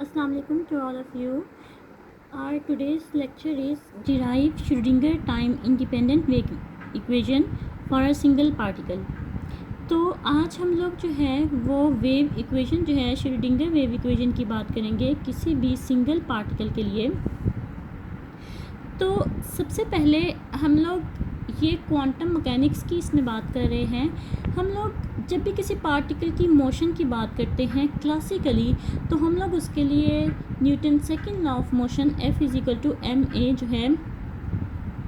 Assalamu alaikum to all of you. Our today's lecture is derive Schrödinger time independent wave equation for a single particle. तो आज हम लोग जो है वो वेव इक्वेशन जो है श्रोडिंगर वेव इक्वेशन की बात करेंगे किसी भी सिंगल पार्टिकल के लिए। तो सबसे पहले हम लोग ये क्वांटम मैकेनिक्स की इसमें बात कर रहे हैं। हम लोग जब भी किसी पार्टिकल की मोशन की बात करते हैं क्लासिकली, तो हम लोग उसके लिए Newton second law of motion F=ma जो है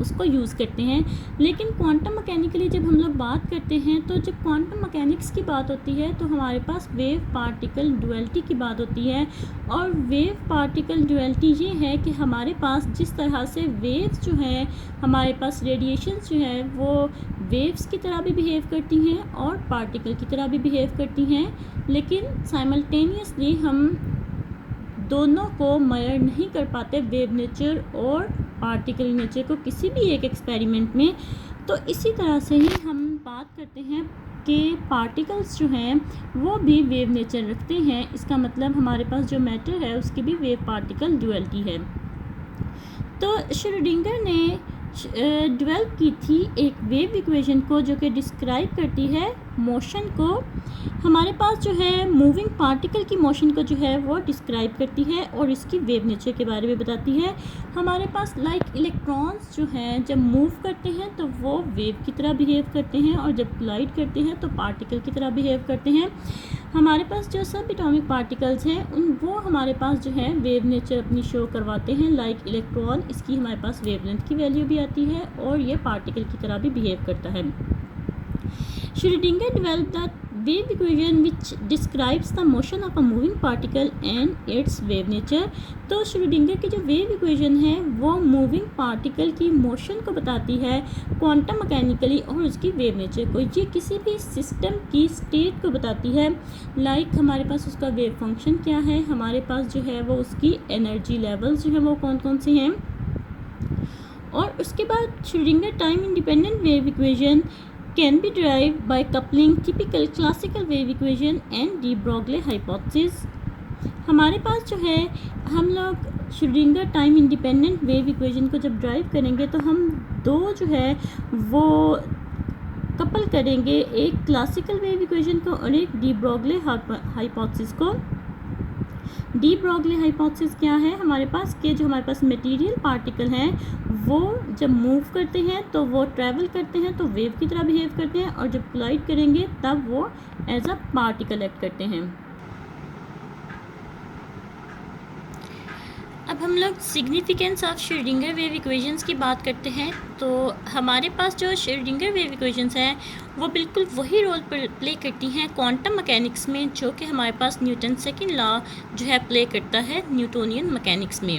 उसको यूज़ करते हैं। लेकिन क्वांटम मैकेनिकली जब हम लोग बात करते हैं, तो जब क्वांटम मैकेनिक्स की बात होती है तो हमारे पास वेव पार्टिकल डुअलिटी की बात होती है। और वेव पार्टिकल डुअलिटी ये है कि हमारे पास जिस तरह से वेव्स जो हैं, हमारे पास रेडिएशंस जो है वो वेव्स की तरह भी बिहेव करती हैं और पार्टिकल की तरह भी बिहेव करती हैं, लेकिन साइमल्टेनियसली हम दोनों को मेजर नहीं कर पाते, वेव नेचर और पार्टिकल नेचर को, किसी भी एक एक्सपेरिमेंट में। तो इसी तरह से ही हम बात करते हैं कि पार्टिकल्स जो हैं वो भी वेव नेचर रखते हैं। इसका मतलब हमारे पास जो मैटर है उसकी भी वेव पार्टिकल डुअलिटी है। तो श्रोडिंगर ने डेवलप की थी एक वेव इक्वेशन को जो कि डिस्क्राइब करती है मोशन को। हमारे पास जो है मूविंग पार्टिकल की मोशन को जो है वो डिस्क्राइब करती है और इसकी वेव नेचर के बारे में बताती है। हमारे पास लाइक इलेक्ट्रॉन्स जो हैं जब मूव करते हैं तो वो वेव की तरह बिहेव करते हैं, और जब कोलाइड करते हैं तो पार्टिकल की तरह बिहेव करते हैं। हमारे पास जो सब एटॉमिक पार्टिकल्स हैं वो हमारे पास जो है वेव नेचर अपनी शो करवाते हैं। लाइक इलेक्ट्रॉन, इसकी हमारे पास वेवलेंथ की वैल्यू भी आती है और ये पार्टिकल की तरह भी बिहेव करता है। Schrödinger developed the wave equation which describes the motion of a moving particle and its wave nature। तो श्रोडिंगर की जो वेव इक्वेशन है वो मूविंग पार्टिकल की मोशन को बताती है क्वांटम मैकेनिकली और उसकी वेव नेचर को। ये किसी भी सिस्टम की स्टेट को बताती है। लाइक हमारे पास उसका वेव फंक्शन क्या है, हमारे पास जो है वो उसकी एनर्जी लेवल्स जो है वो कौन कौन से हैं। और उसके बाद Schrodinger time independent wave equation can be derived by coupling typical classical wave equation and de Broglie hypothesis। हमारे पास जो है हम लोग Schrodinger time independent wave equation को जब ड्राइव करेंगे तो हम दो जो है वो कपल करेंगे, एक क्लासिकल वेव इक्वेशन को और एक डी ब्रोगले हाइपोथेसिस को। डी ब्रोगली हाइपोथेसिस क्या है हमारे पास कि जो हमारे पास मटेरियल पार्टिकल हैं वो जब मूव करते हैं तो वो ट्रैवल करते हैं तो वेव की तरह बिहेव करते हैं, और जब कोलाइड करेंगे तब वो एज अ पार्टिकल एक्ट करते हैं। अब हम लोग significance of Schrodinger wave equations की बात करते हैं। तो हमारे पास जो श्रोडिंगर वेव इक्वेशंस हैं वो बिल्कुल वही रोल प्ले करती हैं क्वांटम मैकेनिक्स में जो कि हमारे पास न्यूटन सेकंड लॉ जो है प्ले करता है न्यूटोनियन मैकेनिक्स में।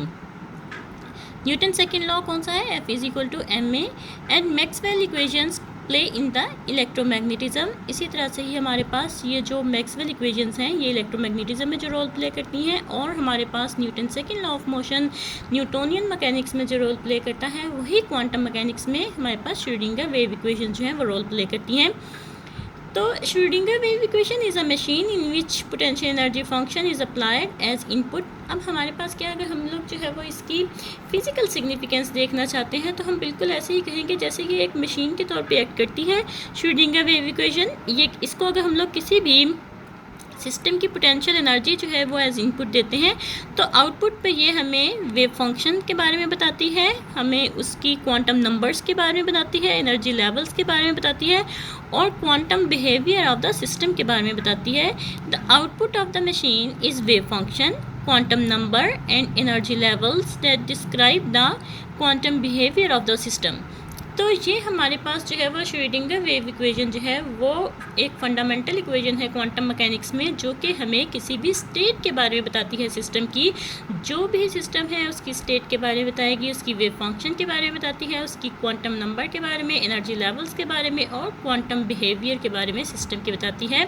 न्यूटन सेकंड लॉ कौन सा है, F=ma and Maxwell equations play in the electromagnetism. इसी तरह से ही हमारे पास ये जो मैक्सवेल इक्वेशंस हैं ये इलेक्ट्रोमैग्नेटिज्म में जो रोल प्ले करती हैं, और हमारे पास Newton second law of motion Newtonian mechanics में जो रोल प्ले करता है वही क्वांटम मैकेनिक्स में हमारे पास श्रोडिंगर वेव इक्वेशन जो हैं वो रोल प्ले करती हैं। तो Schrodinger wave equation is a machine in which potential energy function is applied as input. अब हमारे पास क्या, अगर हम लोग जो है वो इसकी फ़िज़िकल सिग्निफिकेंस देखना चाहते हैं तो हम बिल्कुल ऐसे ही कहेंगे जैसे ये एक मशीन के तौर पे एक्ट करती है श्रोडिंगर वेव इक्वेशन। ये इसको अगर हम लोग किसी भी सिस्टम की पोटेंशियल एनर्जी जो है वो एज इनपुट देते हैं तो आउटपुट पे ये हमें वेव फंक्शन के बारे में बताती है, हमें उसकी क्वांटम नंबर्स के बारे में बताती है, एनर्जी लेवल्स के बारे में बताती है और quantum behaviour of the system के बारे में बताती है। The output of the machine is wave function, quantum number and energy levels that describe the quantum behaviour of the system. तो ये हमारे पास जो है वो श्रोडिंगर वेव इक्वेशन जो है वो एक फंडामेंटल इक्वेशन है क्वांटम मैकेनिक्स में, जो कि हमें किसी भी स्टेट के बारे में बताती है सिस्टम की। जो भी सिस्टम है उसकी स्टेट के बारे में बताएगी, उसकी वेव फंक्शन के बारे में बताती है, उसकी क्वांटम नंबर के बारे में, एनर्जी लेवल्स के बारे में और क्वांटम बिहेवियर के बारे में सिस्टम की बताती है।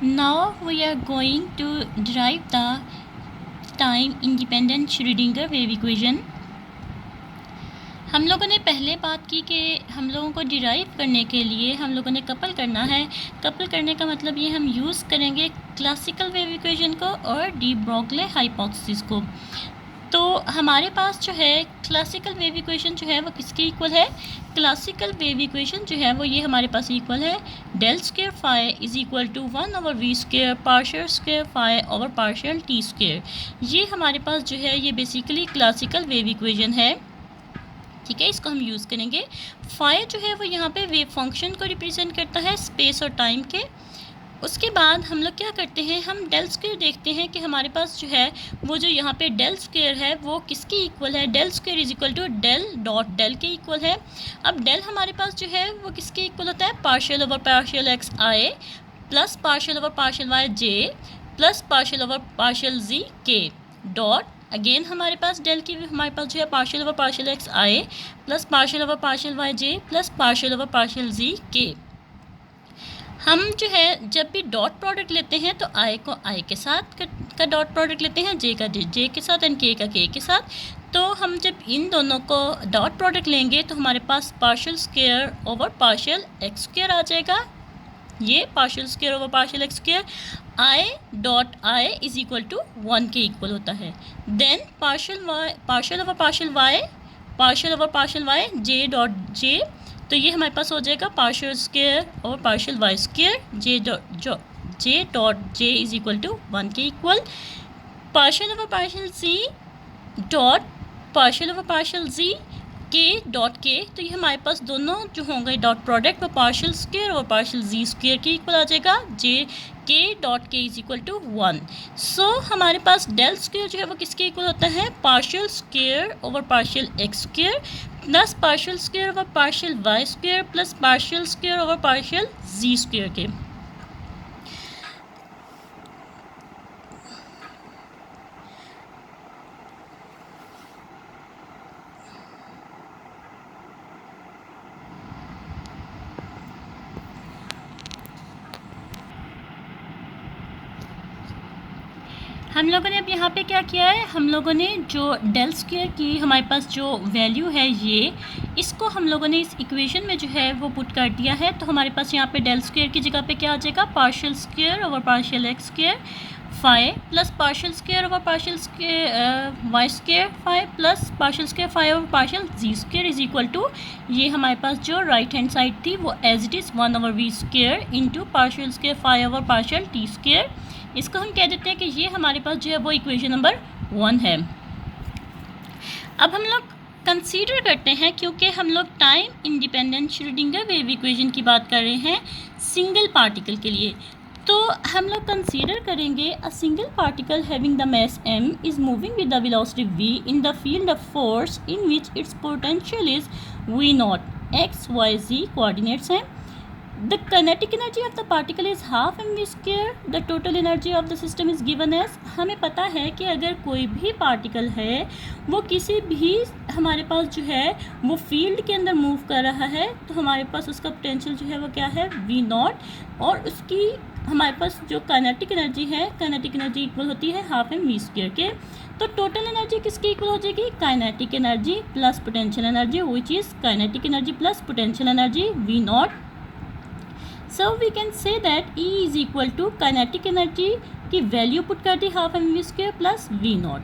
Now we are going to derive the time independent Schrödinger wave equation। हम लोगों ने पहले बात की कि हम लोगों को डिराइव करने के लिए हम लोगों ने कपल करना है। कपल करने का मतलब ये हम यूज़ करेंगे क्लासिकल वेव इक्वेशन को और डी ब्रोगली हाइपोथेसिस को। तो हमारे पास जो है क्लासिकल वेव इक्वेशन जो है वो किसके इक्वल है? क्लासिकल वेव इक्वेशन जो है वो ये हमारे पास इक्वल है del square phi is equal to 1/v square partial square phi over partial T square. ये हमारे पास जो है ये बेसिकली क्लासिकल वेव इक्वेशन है, ठीक है। इसको हम यूज़ करेंगे। फाई जो है वो यहाँ पे वेव फंक्शन को रिप्रेजेंट करता है स्पेस और टाइम के। उसके बाद हम लोग क्या करते हैं, हम डेल स्क्वायर देखते हैं कि हमारे पास जो है वो जो यहाँ पे डेल स्क्वायर है वो किसके इक्वल है? Del square is equal to del dot del के इक्वल है। अब डेल हमारे पास जो है वो किसके इक्वल होता है? Partial over partial X I plus partial over partial Y J plus partial over partial Z K dot again हमारे पास डेल की हमारे पास जो है partial over partial X I plus partial over partial Y J plus partial over partial Z K. हम जो है जब भी डॉट प्रोडक्ट लेते हैं तो आई को आई के साथ का डॉट प्रोडक्ट लेते हैं, जे का जे के साथ एंड के का के के साथ। तो हम जब इन दोनों को डॉट प्रोडक्ट लेंगे तो हमारे पास partial square over partial x square आ जाएगा। ये partial square over partial x square I dot I is equal to 1 के इक्वल होता है। Then partial over partial Y J dot J, तो ये हमारे पास हो जाएगा पार्शियल स्क्वायर और partial Y square J dot J is equal to 1 के equal. Partial over partial C dot partial over partial Z K dot के, तो ये हमारे पास दोनों जो होंगे डॉट प्रोडक्ट वो पार्शियल स्क्वायर और पार्शियल जी स्क्वायर के इक्वल आ जाएगा। जे के डॉट के इज इक्वल टू 1। सो हमारे पास डेल स्क्वायर जो है वो किसके इक्वल होता है? Partial square over partial x square plus partial square over partial Y square plus partial square over partial जी स्क्वायर के। हम लोगों ने अब यहाँ पे क्या किया है, हम लोगों ने जो डेल स्क्वायर की हमारे पास जो वैल्यू है ये इसको हम लोगों ने इस इक्वेशन में जो है वो पुट कर दिया है। तो हमारे पास यहाँ पे डेल स्क्वायर की जगह पे क्या आ जाएगा? Partial square over partial x square phi plus partial square over partial square y square phi plus partial square phi over partial ji square is equal to, ये हमारे पास जो राइट हैंड साइड थी वो as it is 1/v square into partial square phi over partial T square. इसको हम कह देते हैं कि ये हमारे पास जो है वो इक्वेशन नंबर 1 है। अब हम लोग कंसीडर करते हैं, क्योंकि हम लोग time independent Schrodinger wave equation की बात कर रहे हैं सिंगल पार्टिकल के लिए, तो हम लोग कंसीडर करेंगे अ single particle having the mass m is moving with the velocity v in the field of force in which it's potential is v0 x y z coordinates हैं। The kinetic energy of the particle is half mv square. The total energy of the system is given as, हमें पता है कि अगर कोई भी particle है वो किसी भी हमारे पास जो है वो फील्ड के अंदर मूव कर रहा है तो हमारे पास उसका पोटेंशियल जो है वो क्या है? v0, और उसकी हमारे पास जो काइनेटिक एनर्जी है, काइनेटिक एनर्जी इक्वल होती है हाफ mv स्क्वायर के। तो टोटल एनर्जी किसकी इक्वल हो जाएगी? Kinetic energy plus potential energy which is kinetic energy plus potential energy v0। So we can say that E is equal to kinetic energy की value put कर दी half mv square plus v0।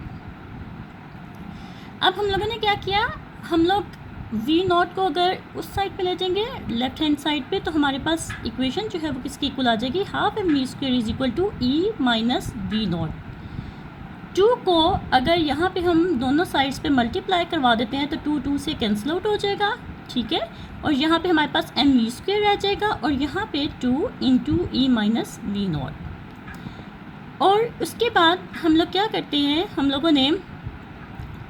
अब हम लोगों ने क्या किया, हम लोग v0 को अगर उस साइड पे ले जाएंगे लेफ्ट हैंड साइड पे, तो हमारे पास इक्वेशन जो है वो किसकी इक्वल आ जाएगी? Half mv square is equal to E minus v0। 2 को अगर यहाँ पे हम दोनों साइड्स पे मल्टीप्लाई करवा देते हैं तो 2 से कैंसिल आउट हो जाएगा, ठीक है। और यहाँ पे हमारे पास mv स्क्वायर रह जाएगा और यहाँ पे 2 इंटू ई माइनस v0। और उसके बाद हम लोग क्या करते हैं, हम लोगों ने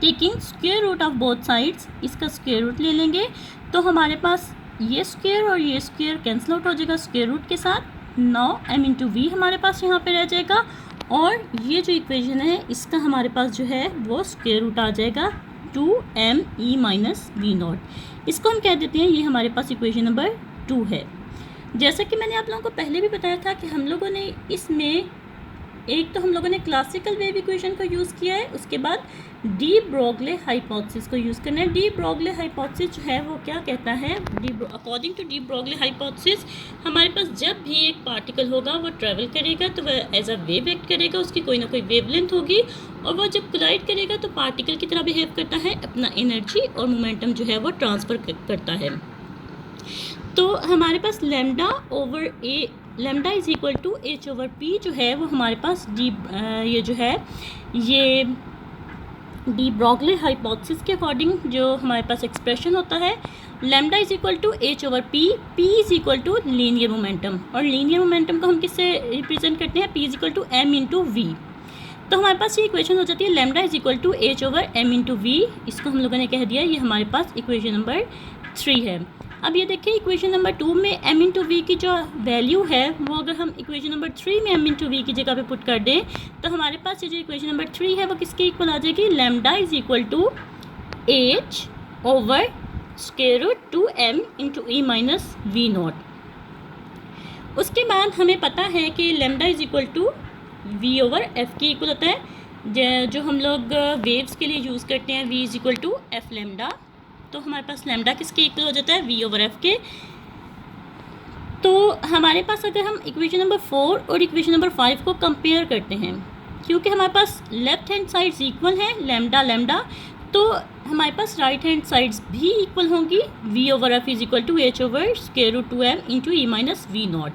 taking square root of both sides, इसका स्क्वायर रूट ले लेंगे तो हमारे पास ये स्क्वायर और ये स्क्वायर कैंसिल आउट हो जाएगा स्क्वायर रूट के साथ। नाउ m इंटू वी हमारे पास यहाँ पे रह जाएगा और ये जो इक्वेशन है इसका हमारे पास जो है वो स्क्वायर रूट आ जाएगा 2me माइनस v0। इसको हम कह देते हैं ये हमारे पास इक्वेशन नंबर 2 है। जैसा कि मैंने आप लोगों को पहले भी बताया था कि हम लोगों ने इसमें एक तो हम लोगों ने क्लासिकल वेव इक्वेशन को यूज़ किया है, उसके बाद डी ब्रोगले हाइपोथेसिस को यूज़ करना है। डी ब्रोगले हाइपोथेसिस जो है वो क्या कहता है, according to D Broglie hypothesis हमारे पास जब भी एक पार्टिकल होगा वो ट्रैवल करेगा तो वह एज अ वेव एक्ट करेगा, उसकी कोई ना कोई वेवलेंथ होगी, और वो जब कोलाइड करेगा तो पार्टिकल की तरह बिहेव करता है, अपना एनर्जी और मोमेंटम जो है वो ट्रांसफ़र करता है। तो हमारे पास lambda is equal to H over P जो है वो हमारे पास ये जो है ये डी ब्रोगले हाइपोथेसिस के अकॉर्डिंग जो हमारे पास एक्सप्रेशन होता है, lambda is equal to H over P, P is equal to linear momentum, और लीनियर मोमेंटम को हम किससे रिप्रेजेंट करते हैं, P is equal to M into V. तो हमारे पास ये इक्वेशन हो जाती है lambda is equal to H over m into v. इसको हम लोगों ने कह दिया, ये हमारे पास इक्वेशन नंबर 3 है। अब ये देखिए इक्वेशन नंबर 2 में m इंटू वी की जो वैल्यू है वो अगर हम इक्वेशन नंबर 3 में m इंटू वी की जगह पे पुट कर दें तो हमारे पास ये जो इक्वेशन नंबर 3 है वो किसके इक्वल आ जाएगी, lambda is equal to h over square root 2m into e minus we naught. उसके बाद हमें पता है कि lambda is equal to v over f के इक्वल होता है, जो हम लोग वेव्स के लिए यूज़ करते हैं, v is equal to f lambda. तो हमारे पास लैम्डा किसके इक्वल हो जाता है, v ओवर f के। तो हमारे पास अगर हम इक्वेशन नंबर 4 और इक्वेशन नंबर 5 को कंपेयर करते हैं, क्योंकि हमारे पास लेफ्ट हैंड साइड्स इक्वल हैं लैम्डा लैम्डा, तो हमारे पास राइट हैंड साइड्स भी इक्वल होंगी, v over f is equal to H over square root 2m into e minus we naught.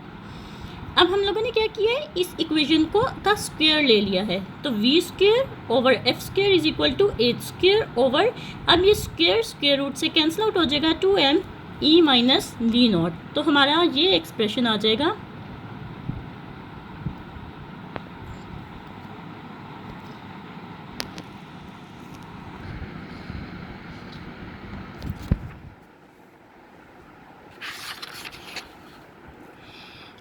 अब हम लोगों ने क्या किया है, इस इक्वेशन को का स्क्वायर ले लिया है, तो v square over f square is equal to h square over, अब ये स्क्वायर स्क्वायर रूट से कैंसिल आउट हो जाएगा, 2m E minus we naught. तो हमारा ये एक्सप्रेशन आ जाएगा।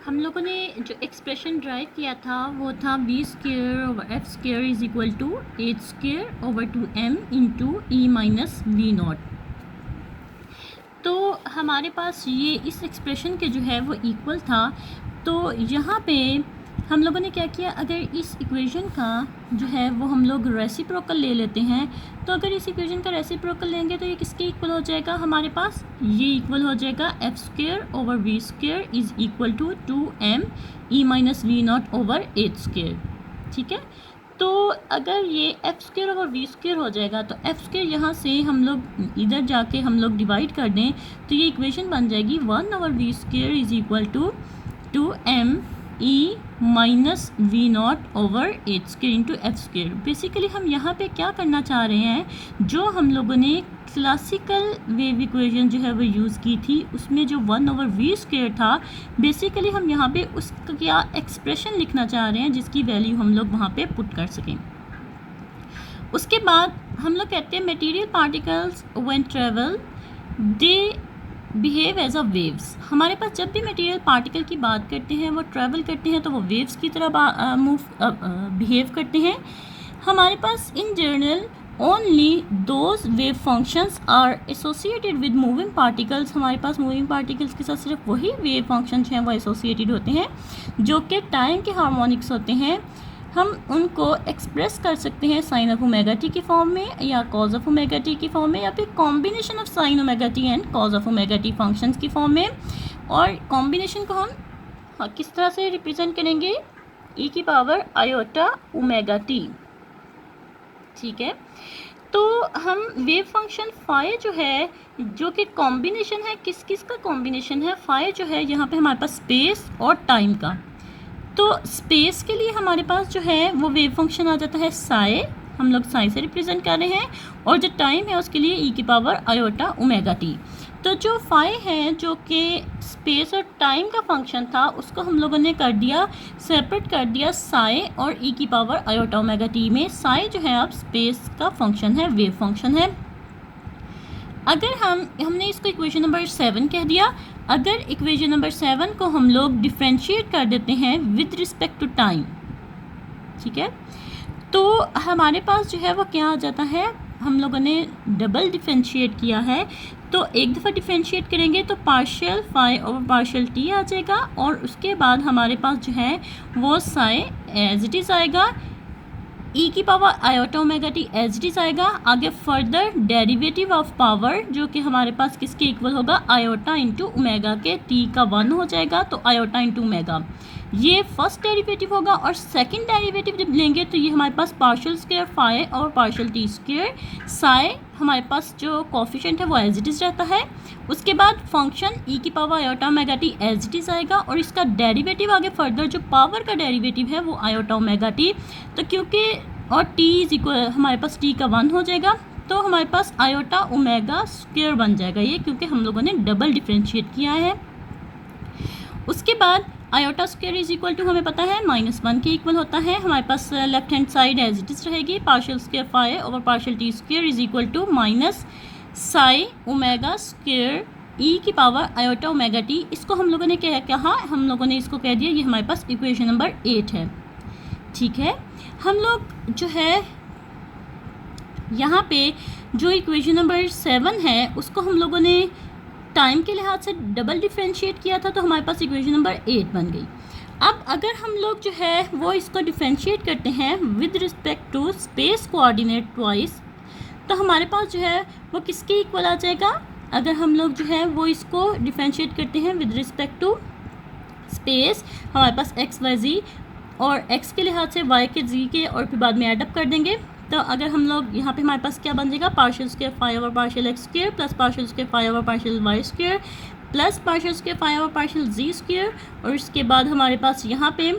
हम लोगों ने जो एक्सप्रेशन ड्राइव किया था वो था v square over f square is equal to h square over 2m into e minus we naught. तो हमारे पास ये इस एक्सप्रेशन के जो है वो इक्वल था। तो यहाँ पे हम लोगों ने क्या किया, अगर इस इक्वेशन का जो है वो हम लोग रेसिप्रोकल ले लेते हैं, तो अगर इस इक्वेशन का रेसिप्रोकल लेंगे तो ये किसके इक्वल हो जाएगा, हमारे पास ये इक्वल हो जाएगा f square over we square is equal to 2m E minus we naught over H square. ठीक है, तो अगर ये f square over we square हो जाएगा तो एफ स्क्वायर यहाँ से हम लोग इधर जाके हम लोग डिवाइड कर दें तो ये इक्वेशन बन जाएगी 1 over we square is equal to 2m E minus we naught over H square into f square. Basically हम यहाँ पे क्या करना चाह रहे हैं, जो हम लोगों ने क्लासिकल वेव इक्वेशन जो है वो यूज़ की थी उसमें जो 1 ओवर वी स्क्वायर था, बेसिकली हम यहाँ पे उसका एक्सप्रेशन लिखना चाह रहे हैं जिसकी वैल्यू हम लोग वहाँ पे पुट कर सकें। उसके बाद हम लोग कहते हैं material particles when travel they behave as a waves. हमारे पास जब भी मटेरियल पार्टिकल की बात करते हैं वो ट्रैवल करते हैं तो वो वेव्स की तरह बिहेव करते हैं। हमारे पास in general only those wave functions are associated with moving particles. हमारे पास मूविंग पार्टिकल्स के साथ सिर्फ वही वेव फंक्शंस हैं वो एसोसिएटेड होते हैं जो कि टाइम के हार्मोनिक्स होते हैं। हम उनको एक्सप्रेस कर सकते हैं साइन ऑफ ओमेगा टी की फॉर्म में या कॉज ऑफ ओमेगा टी की फॉर्म में या फिर combination of sine omega T and cause of omega T functions की फॉर्म में। और कॉम्बिनेशन को हम किस तरह से रिप्रेजेंट करेंगे, ई की पावर आयोटा ओमेगा टी। ठीक है, तो हम वेव फंक्शन फाई जो है जो कि कॉम्बिनेशन है, किस किस का कॉम्बिनेशन है, फाई जो है यहाँ पे हमारे पास स्पेस और टाइम का। तो स्पेस के लिए हमारे पास जो है वो वेव फंक्शन आ जाता है साई, हम लोग साई से रिप्रेजेंट कर रहे हैं, और जो टाइम है उसके लिए ई की पावर आयोटा ओमेगा टी। तो जो फाई है जो कि स्पेस और टाइम का फंक्शन था उसको हम लोगों ने कर दिया सेपरेट कर दिया साई और ई की पावर आयोटा ओमेगा टी में। साई जो है अब स्पेस का फंक्शन है, वेव फंक्शन है। अगर हमने इसको इक्वेशन नंबर 7 कह दिया। अगर इक्वेशन नंबर 7 को हम लोग डिफ्रेंशिएट कर देते हैं विद रिस्पेक्ट टू टाइम, ठीक है, तो हमारे पास जो है वो क्या आ जाता है, हम लोगों ने डबल डिफ्रेंशिएट किया है तो एक दफ़ा डिफ्रेंशिएट करेंगे तो partial phi over partial T आ जाएगा, और उसके बाद हमारे पास जो है वो साई एज इट इज़ आएगा, ई की power iota omega t as it is आएगा। आगे फर्दर डेरिवेटिव ऑफ पावर जो कि हमारे पास किसके इक्वल होगा, आयोटा इंटू ओमेगा के, टी का 1 हो जाएगा तो आयोटा इंटू ओमेगा, ये फर्स्ट डेरिवेटिव होगा। और सेकंड डेरिवेटिव जब लेंगे तो ये हमारे पास पार्शियल स्क्वायर फाई और पार्शियल टी स्क्वायर, साई हमारे पास जो कोफिशिएंट है वो एज इट इज़ रहता है। उसके बाद फंक्शन ई की power iota omega t as it is आएगा, और इसका डेरिवेटिव आगे फर्दर जो पावर का डेरिवेटिव है वो आयोटा ओमेगा टी, तो क्योंकि और टी इज इक्वल हमारे पास टी का 1 हो जाएगा, तो हमारे पास आयोटा ओमेगा स्क्वायर बन जाएगा ये, क्योंकि हम लोगों ने डबल डिफ्रेंशिएट किया है। उसके बाद iota square is equal to हमें पता है -1 के इक्वल होता है। हमारे पास left hand side as it is रहेगी, partial square phi over partial T square is equal to minus psi omega square E की पावर आयोटा ओमेगा टी। इसको हम लोगों ने क्या कहा, हम लोगों ने इसको कह दिया ये हमारे पास इक्वेशन नंबर 8 है। ठीक है, हम लोग जो है यहाँ पे जो इक्वेशन नंबर 7 है उसको हम लोगों ने टाइम के लिहाज से डबल डिफ्रेंशिएट किया था, तो हमारे पास इक्वेशन नंबर 8 बन गई। अब अगर हम लोग जो है वो इसको डिफ्रेंशिएट करते हैं with respect to space coordinate twice, तो हमारे पास जो है वो किसके इक्वल आ जाएगा, अगर हम लोग जो है वो इसको डिफ्रेंशिएट करते हैं विद रिस्पेक्ट टू स्पेस, हमारे पास एक्स वाई जी, और एक्स के लिहाज से वाई के जी के, और फिर बाद में एडअप कर देंगे। तो अगर हम लोग यहाँ पे हमारे पास क्या बन जाएगा, partial square phi over partial x square plus partial square phi over partial Y square plus partial square phi over partial जी स्क्वायर, और इसके बाद हमारे पास यहाँ पे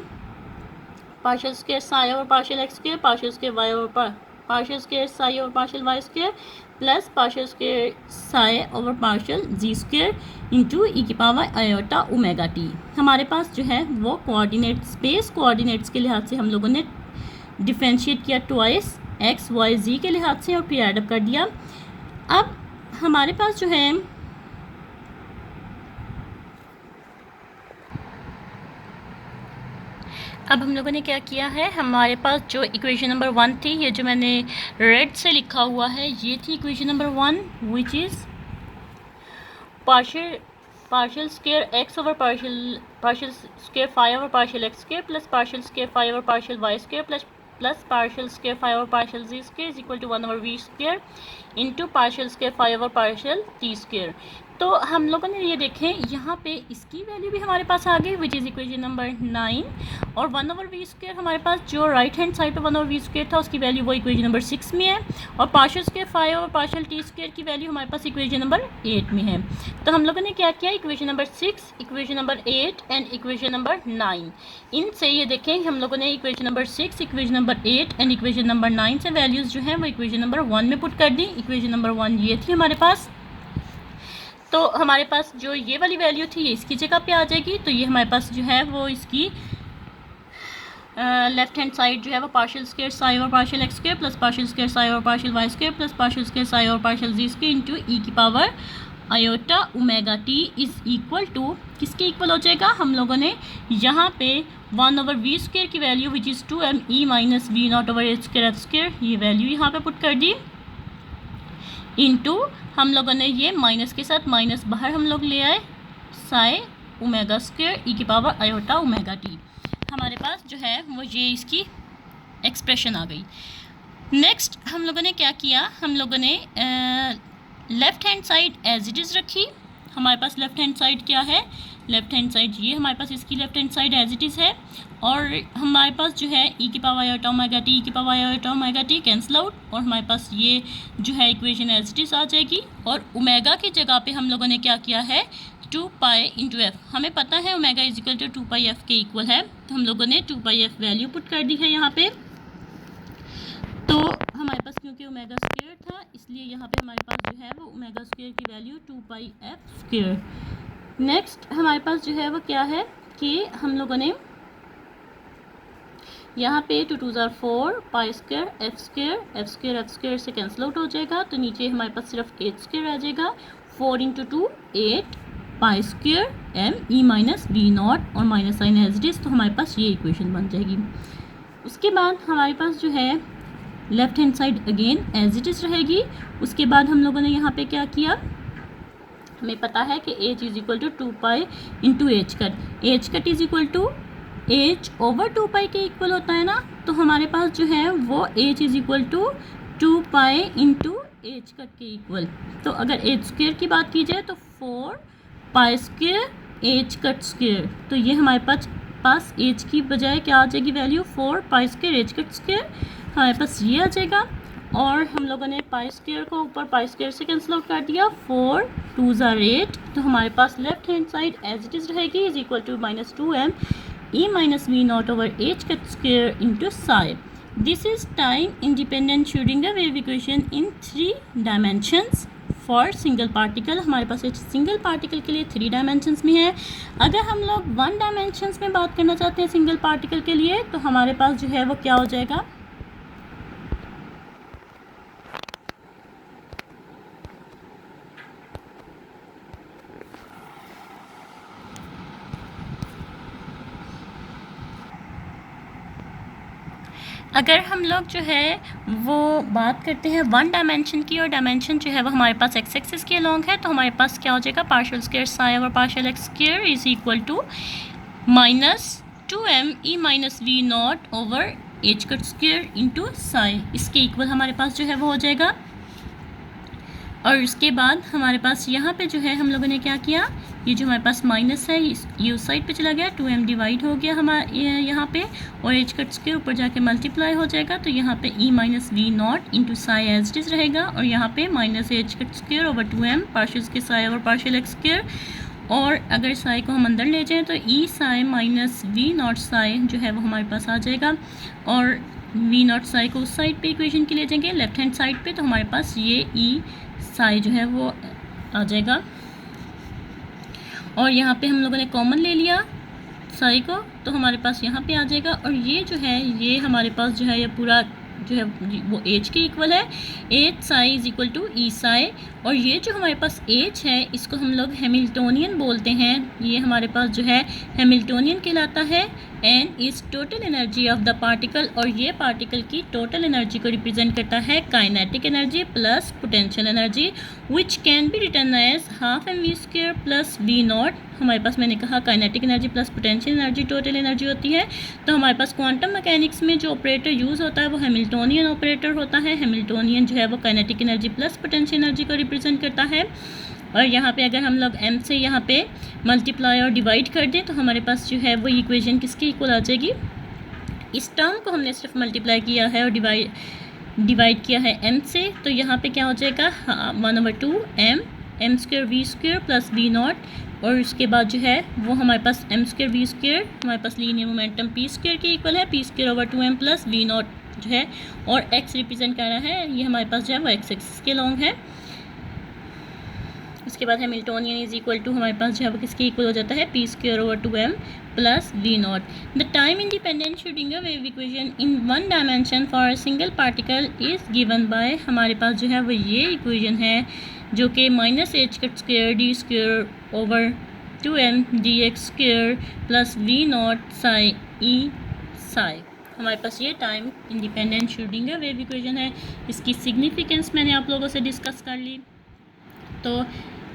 partial square psi over partial x square, partial square Y over partial square psi over partial Y square plus partial square psi over partial जी square into E की power iota omega T. हमारे पास जो है वो coordinate space coordinates के लिहाज से हम लोगों ने डिफ्रेंशिएट किया ट्वाइस एक्स वाई जी के लिहाज से, और फिर एडअप कर दिया। अब हमारे पास जो है अब हम लोगों ने क्या किया है, हमारे पास जो इक्वेशन नंबर 1 थी, ये जो मैंने रेड से लिखा हुआ है ये थी equation number 1, which is partial square x over partial square phi over partial x square plus partial square phi over partial Y square plus partial square phi over partial ji square is equal to 1 over we square into partial square phi over partial T square. तो हम लोगों ने ये देखें यहाँ पे इसकी value भी हमारे पास आ गई, विच इज़ इक्वेशन नंबर 9, और 1 ओवर वी स्क्वायर हमारे पास जो राइट हैंड साइड पे 1 ओवर वी स्क्वायर था उसकी वैल्यू वो इक्वेशन नंबर 6 में है, और partial square phi over partial T square की वैल्यू हमारे पास इक्वेशन नंबर 8 में है। तो हम लोगों ने क्या किया, equation number 6, equation number 8 and equation number 9, इनसे ये देखें हम लोगों ने equation number 6, equation number 8 and equation number 9 से वैल्यूज़ जो है वो इक्वेशन नंबर 1 में पुट कर दी। इक्वेशन नंबर 1 ये थी हमारे पास, तो हमारे पास जो ये वाली वैल्यू थी ये इसकी जगह पे आ जाएगी। तो ये हमारे पास जो है वो इसकी लेफ्ट हैंड साइड जो है वो partial square psi over partial x square plus partial square psi over partial Y square plus partial square psi over partial जी स्क्वायर इंटू ई की power iota omega T is equal to किसके इक्वल हो जाएगा, हम लोगों ने यहाँ पे 1 ओवर वी स्क्वायर की value which is 2m E minus we naught over H square F square, ये वैल्यू यहाँ पे पुट कर दी, इंटू हम लोगों ने ये माइनस के साथ माइनस बाहर हम लोग ले आए, साई ओमेगा स्क्वायर ई की पावर आयोटा ओमेगा टी, हमारे पास जो है वो ये इसकी एक्सप्रेशन आ गई। नेक्स्ट हम लोगों ने क्या किया, हम लोगों ने left hand side as it is रखी। हमारे पास लेफ़्ट हैंड साइड क्या है, लेफ़्ट हैंड साइड ये हमारे पास इसकी left hand side as it is है, और हमारे पास जो है ई की power iota omega t, e की power iota omega t cancel out, और हमारे पास ये जो है इक्वेशन एज इट इज़ आ जाएगी। और ओमेगा की जगह पे हम लोगों ने क्या किया है, 2 पाई इंटू एफ, हमें पता है omega is equal to 2 pi f के इक्वल है, तो हम लोगों ने 2 पाई एफ वैल्यू पुट कर दी है यहाँ पे। तो हमारे पास क्योंकि ओमेगा स्क्वायर था इसलिए यहाँ पे हमारे पास जो है वो ओमेगा स्क्वायर की value 2 pi F square. Next हमारे पास जो है वो क्या है कि हम लोगों ने यहाँ पे 2 2 ज़ार 4 पाई स्क्वायर एफ स्क्वायर से कैंसिल आउट हो जाएगा, तो नीचे हमारे पास सिर्फ एच स्क्वायर रह जाएगा, 4 into 2 8 pi square M E minus B naught और minus sign as it is, तो हमारे पास ये इक्वेशन बन जाएगी। उसके बाद हमारे पास जो है left hand side again as it is रहेगी। उसके बाद हम लोगों ने यहाँ पे क्या किया, हमें पता है कि h is equal to 2 pi into h cut. H cut is equal to H over 2 pi के इक्वल होता है ना, तो हमारे पास जो है वो h is equal to 2 pi into h cut के इक्वल। तो अगर एच स्क्वेयर की बात की जाए तो 4 पाई स्क्वेयर एच कट स्क्वेयर, तो ये हमारे पास एच की बजाय क्या आ जाएगी वैल्यू 4 पाई स्क्वेयर एच कट स्क्वेयर, हमारे पास ये आ जाएगा। और हम लोगों ने पाई स्क्वेयर को ऊपर पाई स्क्वेयर से कैंसिल आउट कर दिया, 4 2s are 8, तो हमारे पास left hand side as it is रहेगी is equal to -2m e minus v naught over h cut square into psi. This is time independent Schrödinger wave equation in 3 dimensions for single particle। हमारे पास एक single particle के लिए 3 dimensions में है। अगर हम लोग 1 डायमेंशंस में बात करना चाहते हैं सिंगल पार्टिकल के लिए, तो हमारे पास जो है वो क्या हो जाएगा, अगर हम लोग जो है वो बात करते हैं 1 डायमेंशन की, और डायमेंशन जो है वो हमारे पास एक्स एक्सिस के अलोंग है, तो हमारे पास क्या हो जाएगा, पार्शियल स्क्वायर साई और partial x square is equal to -2m e minus we naught over h cut square into psi, इसके इक्वल हमारे पास जो है वो हो जाएगा। और उसके बाद हमारे पास यहाँ पे जो है हम लोगों ने क्या किया, ये जो हमारे पास माइनस है ये उस साइड पे चला गया, 2m डिवाइड हो गया हमारे यहाँ पे, और एच कट्स के ऊपर जाके मल्टीप्लाई हो जाएगा, तो यहाँ पे e minus we naught into psi as it is रहेगा, और यहाँ पे minus H cut square over 2m partial के साई और पार्शियल एक्स स्क्वेयर, और अगर साई को हम अंदर ले जाएँ तो E psi minus we naught psi जो है वो हमारे पास आ जाएगा, और वी नॉट साई को उस साइड पे इक्वेशन के ले जाएंगे लेफ्ट हैंड साइड पे, तो हमारे पास ये ई साई जो है वो आ जाएगा। और यहाँ पे हम लोगों ने कॉमन ले लिया साई को, तो हमारे पास यहाँ पे आ जाएगा, और ये जो है ये हमारे पास जो है ये पूरा जो है वो एच के इक्वल है, H psi is equal to E psi, और ये जो हमारे पास एच है इसको हम लोग हैमिल्टोनियन बोलते हैं, ये हमारे पास जो है हैमिल्टोनियन कहलाता है। N is total energy of the particle, और ये पार्टिकल की टोटल एनर्जी को रिप्रेजेंट करता है, kinetic energy plus potential energy, which can be written as half m v square plus we naught. हमारे पास मैंने कहा kinetic energy plus potential energy total energy होती है, तो हमारे पास क्वांटम मैकेनिक्स में जो ऑपरेटर यूज़ होता है वो हैमिल्टोनियन ऑपरेटर होता है। हैमिल्टोनियन जो है वो kinetic energy plus potential energy को रिप्रेजेंट करता है। और यहाँ पे अगर हम लोग m से यहाँ पे मल्टीप्लाई और डिवाइड कर दें तो हमारे पास जो है वो इक्वेशन किसके इक्वल आ जाएगी, इस टर्म को हमने सिर्फ मल्टीप्लाई किया है और डिवाइड किया है m से, तो यहाँ पे क्या हो जाएगा 1/2 m square v square plus we naught, और उसके बाद जो है वो हमारे पास m स्क्वेयर वी स्क्वेयर हमारे पास लीनियर मोमेंटम p स्क्वेयर के इक्वल है, p square over 2m plus we naught जो है, और x रिप्रेजेंट कर रहा है ये हमारे पास जो है वो x एक्सिस के लॉन्ग है। उसके बाद हैमिल्टोनियन इज इक्वल टू हमारे पास जो है वो किसके इक्वल हो जाता है, p square over 2m plus we naught. The time independent Schrodinger wave equation in 1 dimension for a single particle is given by, हमारे पास जो है वो ये इक्वेशन है जो कि minus H cut square D square over 2m D X square plus we naught psi E psi. हमारे पास ये time independent Schrodinger wave equation है। इसकी सिग्निफिकेंस मैंने आप लोगों से डिस्कस कर ली, तो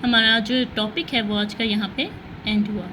हमारा जो टॉपिक है वो आज का यहाँ पे एंड हुआ।